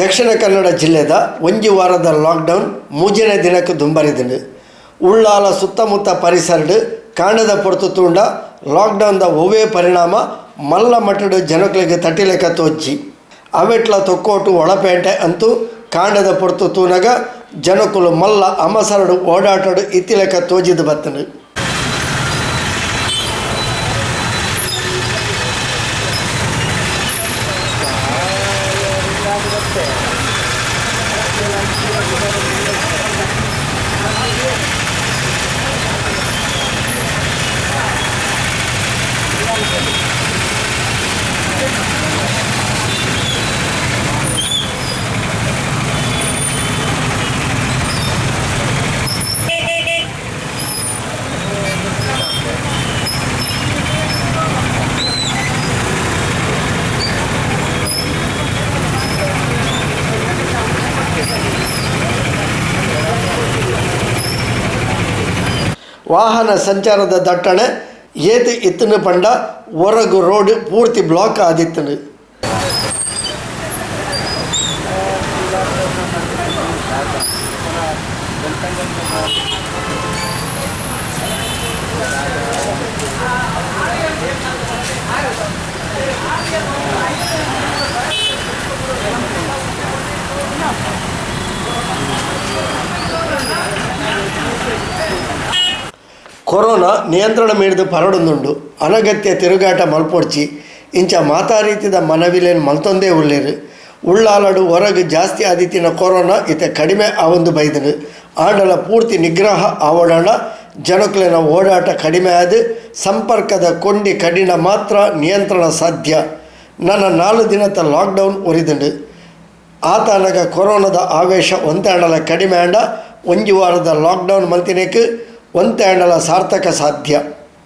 ದಕ್ಷಿಣ ಕನ್ನಡ ಜಿಲ್ಲೆದ ಒಂಜಿ ವಾರದ ಲಾಕ್ಡೌನ್ ಮೂಜನೇ ದಿನಕ್ಕೆ ದುಂಬರಿದನು. ಉಳ್ಳಾಲ ಸುತ್ತಮುತ್ತ ಪರಿಸರಡು ಕಾಂಡದ ಪೊರ್ತು ತೂಂಡ ಲಾಕ್ಡೌನ್ದ ಒವೇ ಪರಿಣಾಮ ಮಲ್ಲ ಮಟ್ಟಡು ಜನಗಳಿಗೆ ತಟ್ಟಿಲೆಕ್ಕ ತೋಜಿ ಅವೆಟ್ಲ ತೊಕ್ಕೋಟು ಒಳಪೇಂಟೆ ಅಂತೂ ಕಾಂಡದ ಪೊರ್ತು ತೂನಗ ಜನಕುಲು ಮಲ್ಲ ಅಮಸರಡು ಓಡಾಟಡು ಇತ್ತಿಲೆಕ್ಕ ತೋಜಿದು ಬತ್ತನು. ವಾಹನ ಸಂಚಾರದ ದಟ್ಟಣೆ ಏತು ಇತ್ತನು ಪಂಡ ಹೊರಗು ರೋಡ್ ಪೂರ್ತಿ ಬ್ಲಾಕ್ ಆದಿತ್ತನು. ಕೊರೋನಾ ನಿಯಂತ್ರಣ ಮೀಡಿದು ಪರಡುಂದುಂಡು ಅನಗತ್ಯ ತಿರುಗಾಟ ಮಲ್ಪೊಡ್ಚಿ ಇಂಚ ಮಾತಾರೀತಿದ ಮನವಿಲೇನು ಮಲ್ತೊಂದೇ ಉಳ್ಳೇರು. ಉಳ್ಳಾಲಡು ಹೊರಗೆ ಜಾಸ್ತಿ ಆದಿತ್ತಿನ ಕೊರೋನಾ ಇತ್ತೆ ಕಡಿಮೆ ಆವೊಂದು ಬೈದನು. ಆಂಡಲ ಪೂರ್ತಿ ನಿಗ್ರಹ ಆವಡಾಂಡ ಜನಕ್ಲೆನ ಓಡಾಟ ಕಡಿಮೆ ಆದ ಸಂಪರ್ಕದ ಕೊಂಡಿ ಕಡಿಣ ಮಾತ್ರ ನಿಯಂತ್ರಣ ಸಾಧ್ಯ. ನನ್ನ 4 ದಿನದ ಲಾಕ್ಡೌನ್ ಒರಿದುಂಡು. ಆತನಗ ಕೊರೋನಾದ ಆವೇಶ ಒಂತಾಂಡಲ ಕಡಿಮೆ ಆಂಡ ಒಂಜಿ ವಾರದ ಲಾಕ್ಡೌನ್ ಮಂತಿನೇಕ್ ಒಂತಾಂಡಲ ಸಾರ್ಥಕ ಸಾಧ್ಯ.